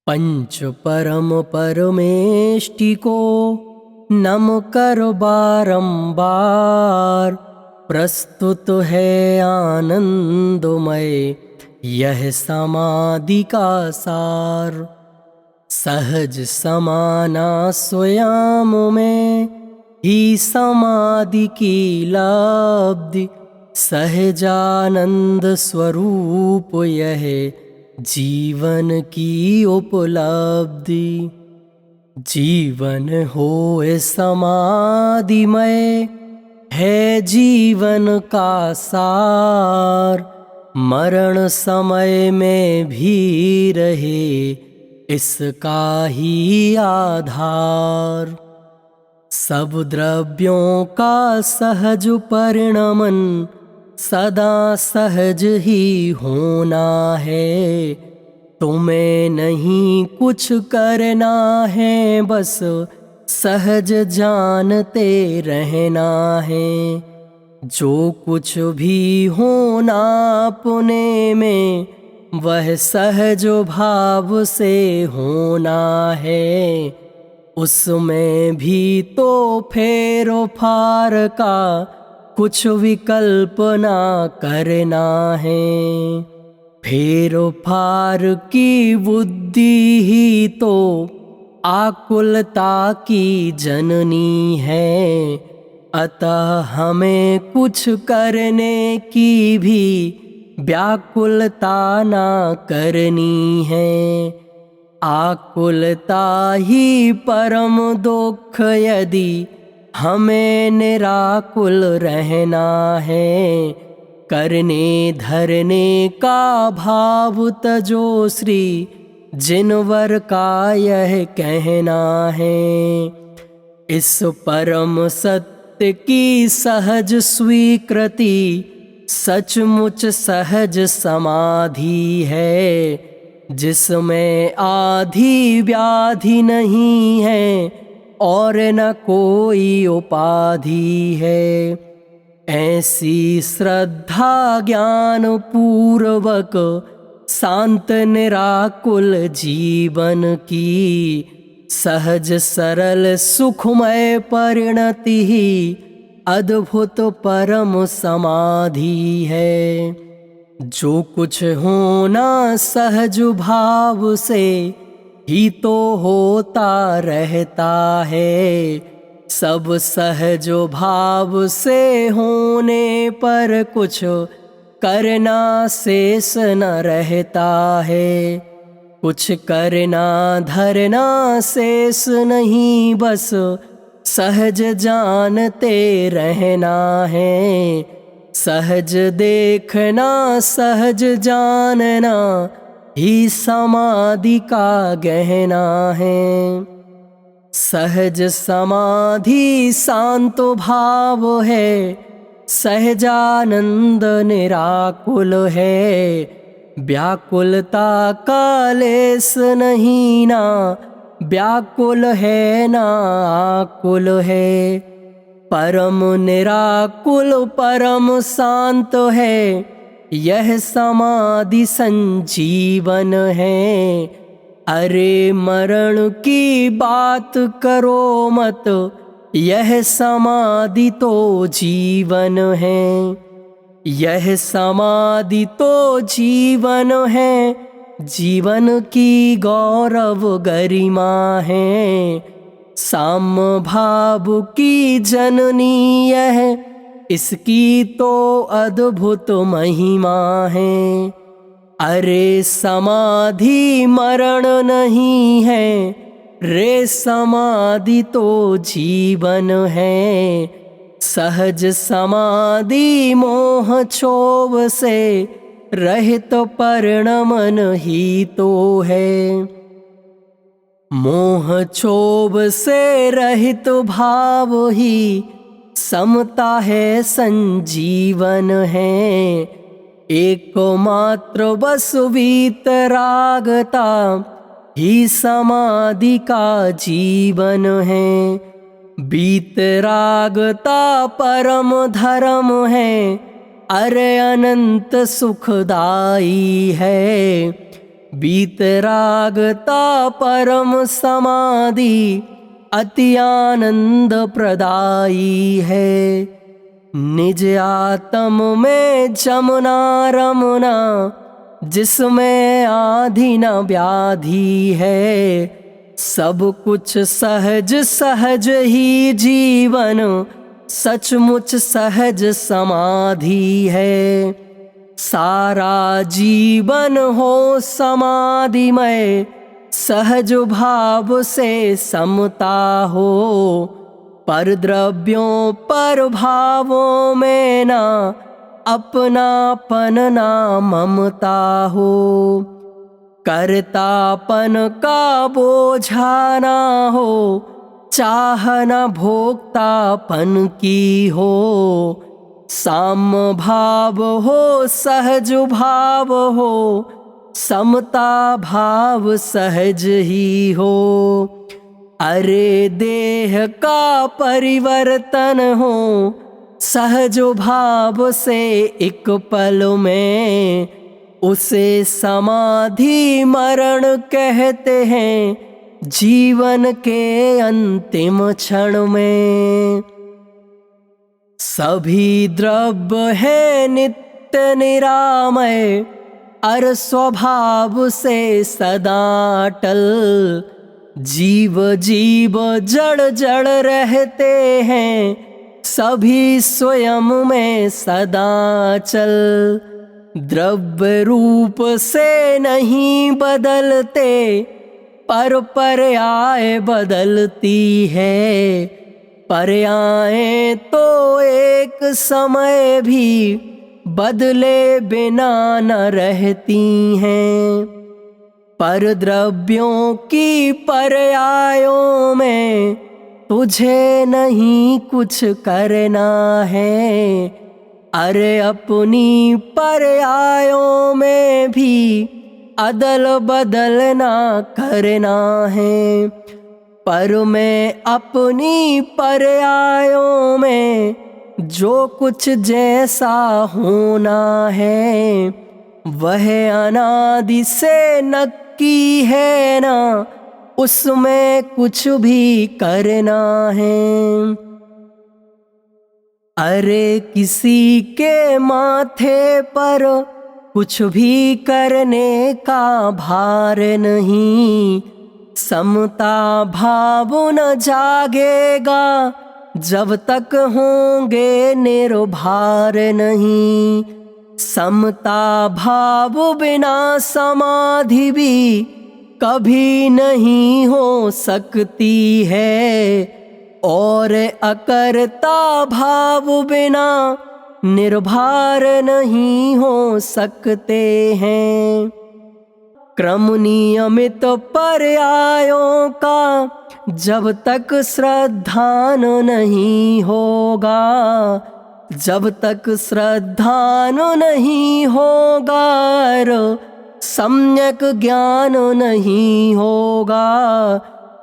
पंच परम परमेष्टि को नम कर बारंबार। प्रस्तुत है आनंदमय यह समाधि का सार। सहज समाना स्वयं में ही समाधि की लब्धि। सहजानंद स्वरूप यह जीवन की उपलब्धि। जीवन होए समाधिमय है जीवन का सार। मरण समय में भी रहे इसका ही आधार। सब द्रव्यों का सहज परिणमन सदा सहज ही होना है। तुम्हें नहीं कुछ करना है, बस सहज जानते रहना है। जो कुछ भी होना अपने में वह सहज भाव से होना है। उसमें भी तो फेरो फार का कुछ विकल्प ना करना है। फेरो फार की बुद्धि ही तो आकुलता की जननी है। अतः हमें कुछ करने की भी व्याकुलता ना करनी है। आकुलता ही परम दुख यदि हमें निराकुल रहना है। करने धरने का भाव तजो श्री जिनवर का यह कहना है। इस परम सत्य की सहज स्वीकृति सचमुच सहज समाधि है। जिसमें आधि व्याधि नहीं है और न कोई उपाधि है। ऐसी श्रद्धा ज्ञान पूर्वक शांत निराकुल जीवन की सहज सरल सुखमय परिणति ही अद्भुत परम समाधि है। जो कुछ होना सहज भाव से ही तो होता रहता है। सब सहज भाव से होने पर कुछ करना शेष न रहता है। कुछ करना धरना शेष नहीं, बस सहज जानते रहना है। सहज देखना सहज जानना ही समाधि का गहना है। सहज समाधि शांत भाव है। सहजानंद निराकुल है। व्याकुलता का लेस नहीं ना व्याकुल है ना आकुल है। परम निराकुल परम शांत है। यह समाधि संजीवन है। अरे मरण की बात करो मत, यह समाधि तो जीवन है। यह समाधि तो जीवन है। जीवन की गौरव गरिमा है। साम भाव की जननी यह, इसकी तो अद्भुत महिमा है। अरे समाधि मरण नहीं है, रे समाधि तो जीवन है। सहज समाधि मोह क्षोभ से रहित परिणमन ही तो है। मोह क्षोभ से रहित भाव ही समता है संजीवन है। एकमात्र बस वीतरागता ही समाधि का जीवन है। वीतरागता परम धर्म है। अरे अनंत सुखदाई है। वीतरागता परम समाधि अति आनंद प्रदायी है। निज आत्म में जमुना रमुना जिसमें आधि न व्याधि है। सब कुछ सहज सहज ही जीवन सचमुच सहज समाधि है। सारा जीवन हो समाधिमय सहज भाव से समता हो। पर द्रव्यों पर भावों में ना अपनापन ना ममता हो। कर्तापन का बोझा ना हो चाहना भोक्तापन की हो। साम भाव हो सहज भाव हो समता भाव सहज ही हो। अरे देह का परिवर्तन हो सहज भाव से एक पल में उसे समाधि मरण कहते हैं। जीवन के अंतिम क्षण में सभी द्रव्य है नित्य निरामय अर स्वभाव से सदा अटल। जीव जीव जड़ जड़ रहते हैं सभी स्वयं में सदा चल। द्रव्य रूप से नहीं बदलते पर पर्याय बदलती है। पर्याय तो एक समय भी बदले बिना न रहती हैं। पर द्रव्यों की पर्यायों में तुझे नहीं कुछ करना है। अरे अपनी पर्यायों में भी अदल बदल ना करना है। पर मैं अपनी पर्यायों में जो कुछ जैसा होना है वह अनादि से नक्की है ना उसमें कुछ भी करना है। अरे किसी के माथे पर कुछ भी करने का भार नहीं। समता भाव न जागेगा जब तक होंगे निर्भार नहीं। समता भाव बिना समाधि भी कभी नहीं हो सकती है। और अकर्ता भाव बिना निर्भर नहीं हो सकते हैं। क्रम नियमित पर्यायों का जब तक श्रद्धान नहीं होगा, जब तक श्रद्धान नहीं होगा, सम्यक ज्ञान नहीं होगा,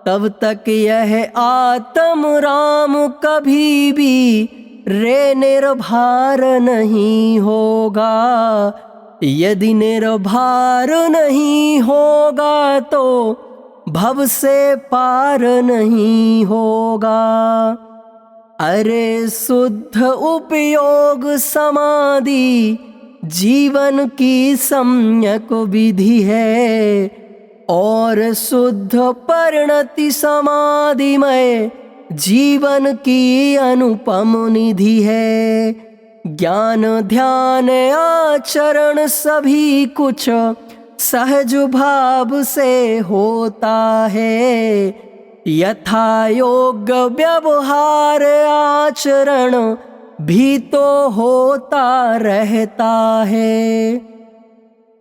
तब तक यह आत्म राम कभी भी रे निर्भर नहीं होगा। यदि निर्भर नहीं होगा तो भव से पार नहीं होगा। अरे शुद्ध उपयोग समाधि जीवन की सम्यक विधि है, और शुद्ध परिणति समाधिमय जीवन की अनुपम निधि है। ज्ञान ध्यान आचरण सभी कुछ सहज भाव से होता है। यथा योग्य व्यवहार आचरण भी तो होता रहता है।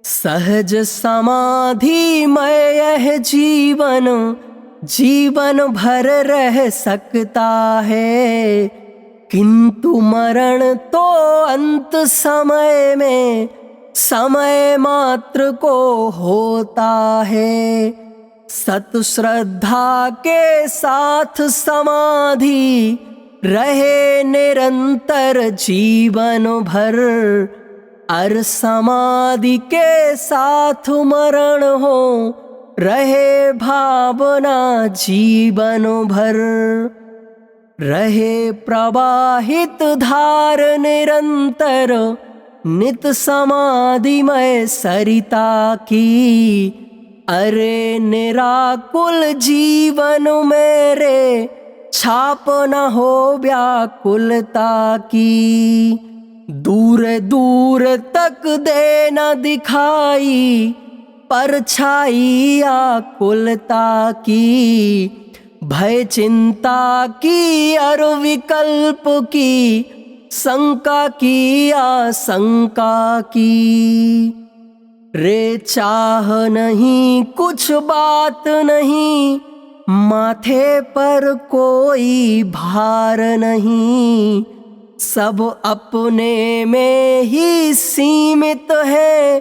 सहज समाधिमय यह जीवन जीवन भर रह सकता है, किंतु मरण तो अंत समय में समय मात्र को होता है। सत श्रद्धा के साथ समाधि रहे निरंतर जीवन भर, अर समाधि के साथ मरण हो रहे भावना जीवन भर, रहे प्रवाहित धार निरंतर नित समाधिमय सरिता की। अरे निराकुल जीवन मेरे छाप न हो व्याकुलता की। दूर दूर तक दे न दिखाई परछाई आकुलता की। भय चिंता की और विकल्प की, शंका की आशंका की। रे चाह नहीं कुछ बात नहीं, माथे पर कोई भार नहीं। सब अपने में ही सीमित है,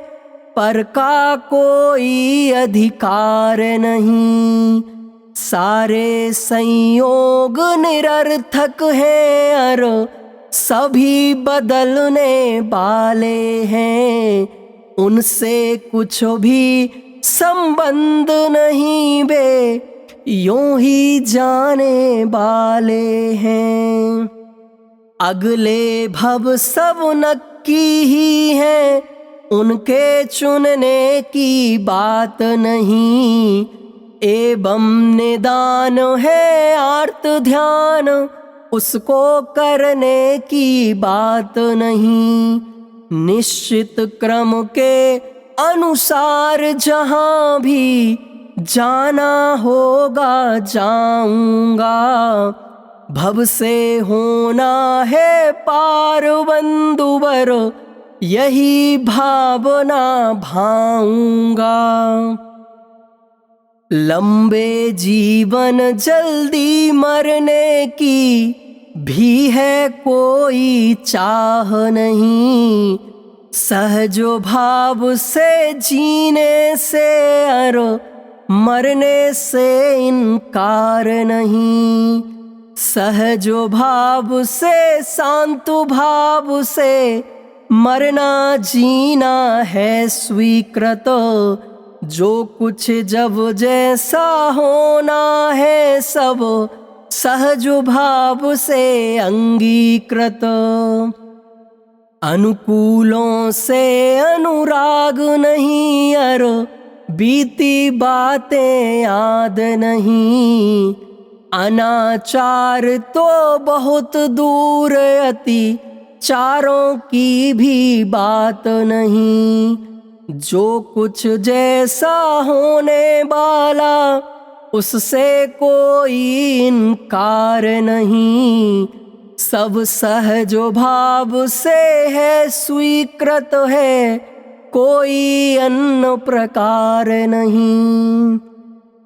पर का कोई अधिकार नहीं। सारे संयोग निरर्थक हैं और सभी बदलने वाले हैं। उनसे कुछ भी संबंध नहीं, वे यूं ही जाने वाले हैं। अगले भव सब नक्की ही है, उनके चुनने की बात नहीं। एवं निदान है आर्त ध्यान, उसको करने की बात नहीं। निश्चित क्रम के अनुसार जहाँ भी जाना होगा जाऊंगा। भव से होना है पार बंधुवर, यही भावना भाऊंगा। लंबे जीवन जल्दी मरने की भी है कोई चाह नहीं। सहज भाव से जीने से और मरने से इनकार नहीं। सहज भाव से शांत भाव से मरना जीना है स्वीकृत। जो कुछ जब जैसा होना है सब सहज भाव से अंगीकृत। अनुकूलों से अनुराग नहीं और बीती बातें याद नहीं। अनाचार तो बहुत दूर अति चारों की भी बात नहीं। जो कुछ जैसा होने वाला उससे कोई इनकार नहीं। सब सहज भाव से है स्वीकृत है, कोई अन्य प्रकार नहीं।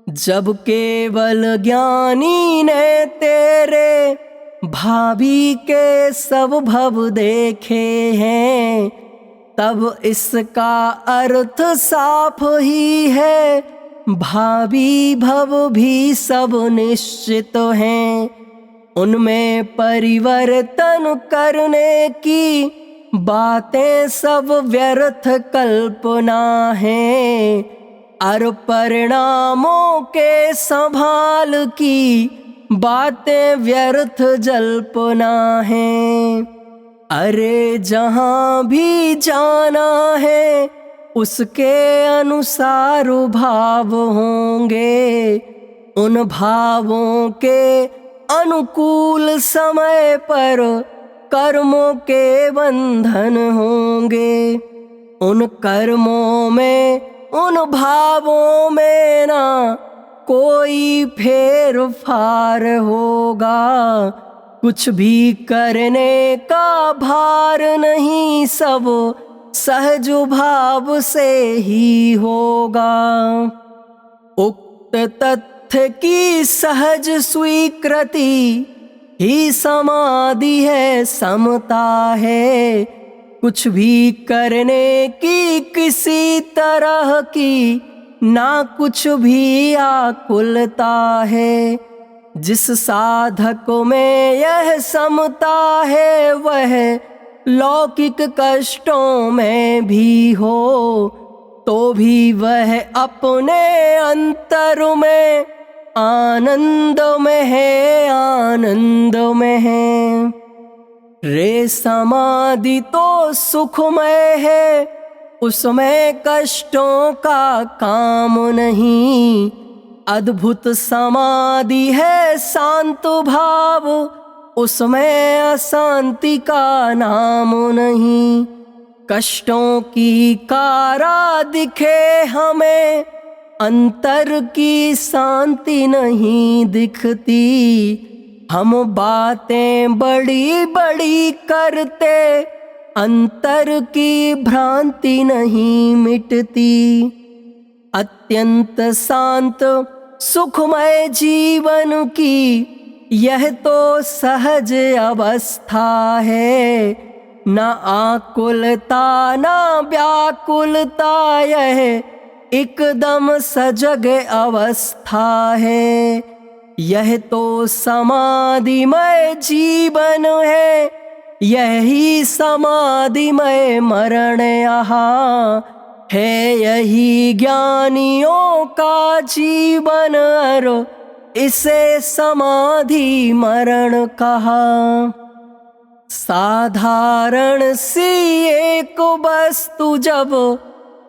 जब केवल ज्ञानी ने तेरे भावी के सब भव देखे हैं, तब इसका अर्थ साफ ही है। भावी भव भी सब निश्चित हैं, उनमें परिवर्तन करने की बातें सब व्यर्थ कल्पना हैं। और परिणामों के संभाल की बातें व्यर्थ जल्पना हैं। अरे जहाँ भी जाना है उसके अनुसार भाव होंगे। उन भावों के अनुकूल समय पर कर्मों के बंधन होंगे। उन कर्मों में उन भावों में ना कोई फेर फार होगा। कुछ भी करने का भार नहीं, सब सहज भाव से ही होगा। उक्त तथ्य की सहज स्वीकृति ही समाधि है, समता है। कुछ भी करने की किसी तरह की ना कुछ भी आकुलता है। जिस साधक में यह समता है वह लौकिक कष्टों में भी हो तो भी वह अपने अंतर में आनंद में है, आनंद में है। रे समाधि तो सुखमय है, उसमें कष्टों का काम नहीं। अद्भुत समाधि है शांत भाव, उसमें अशांति का नाम नहीं। कष्टों की कारा दिखे हमें, अंतर की शांति नहीं दिखती। हम बातें बड़ी बड़ी करते, अंतर की भ्रांति नहीं मिटती। अत्यंत शांत सुखमय जीवन की यह तो सहज अवस्था है। न आकुलता न व्याकुलता, यह एकदम सजग अवस्था है। यह तो समाधिमय जीवन है, यही समाधिमय मरण यहाँ है। यही ज्ञानियों का जीवन, अर इसे समाधि मरण कहा। साधारण सी एक वस्तु जब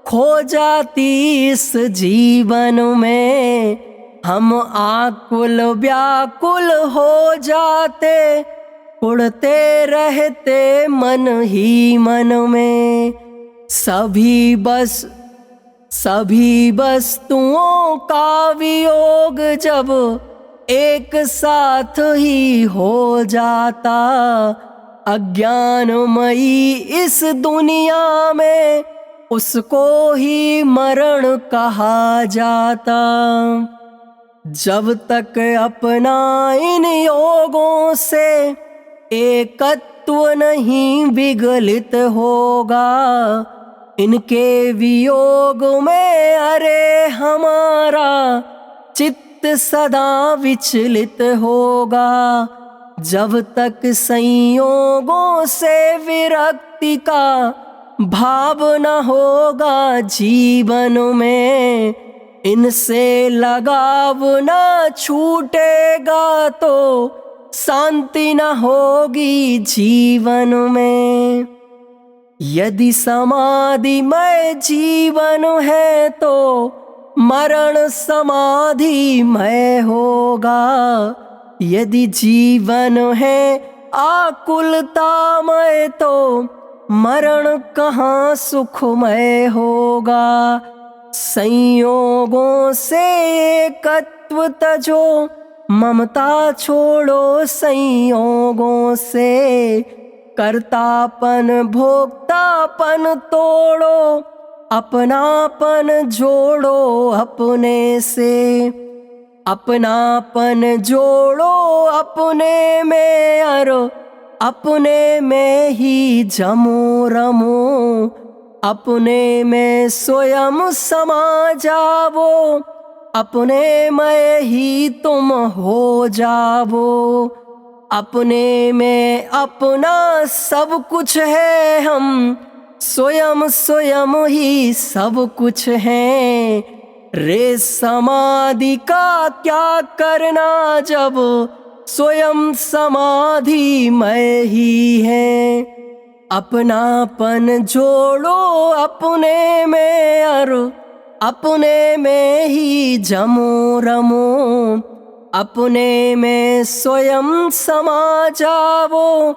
खो जाती इस जीवन में, हम आकुल व्याकुल हो जाते, उड़ते रहते मन ही मन में। सभी वस्तुओं का वियोग जब एक साथ ही हो जाता, अज्ञानमयी इस दुनिया में उसको ही मरण कहा जाता। जब तक अपना इन योगों से एकत्व नहीं विगलित होगा, इनके वियोग में अरे हमारा चित्त सदा विचलित होगा। जब तक संयोगों से विरक्ति का भाव न होगा जीवन में, इनसे लगाव न छूटेगा तो शांति न होगी जीवन में। यदि समाधिमय जीवन है तो मरण समाधिमय होगा। यदि जीवन है आकुलतामय तो मरण कहाँ सुखमय होगा। संयोगों से एकत्व तजो, ममता छोड़ो संयोगों से। कर्तापन भोक्तापन तोड़ो, अपनापन जोड़ो अपने से। अपनापन जोड़ो अपने में, अरो अपने में ही जमो रमो। अपने में स्वयं समा जावो, अपने में ही तुम हो जावो। अपने में अपना सब कुछ है, हम स्वयं स्वयं ही सब कुछ हैं। रे समाधि का क्या करना जब स्वयं समाधिमय ही है। अपनापन जोड़ो अपने में, और अपने में ही जमो रमो। अपने में स्वयं समा जावो,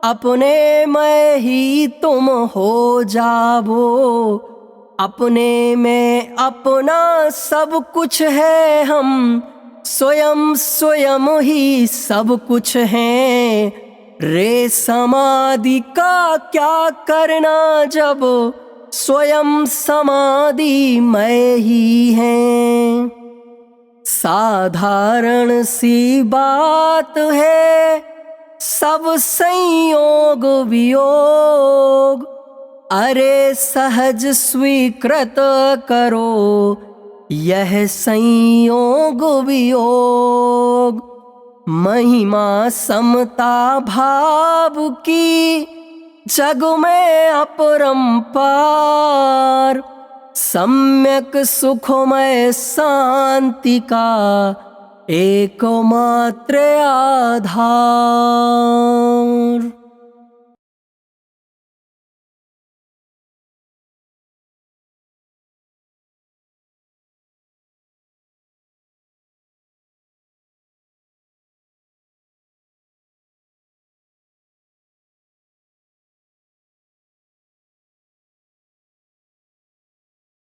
अपने में ही तुम हो जावो। अपने में अपना सब कुछ है, हम स्वयं स्वयं ही सब कुछ हैं। रे समाधि का क्या करना जब स्वयं समाधिमय ही हैं। साधारण सी बात है सब संयोग वियोग, अरे सहज स्वीकृत करो यह संयोग वियोग। महिमा समता भाव की जग में अपरंपार, सम्यक सुखमय शांति का एकमात्र आधार।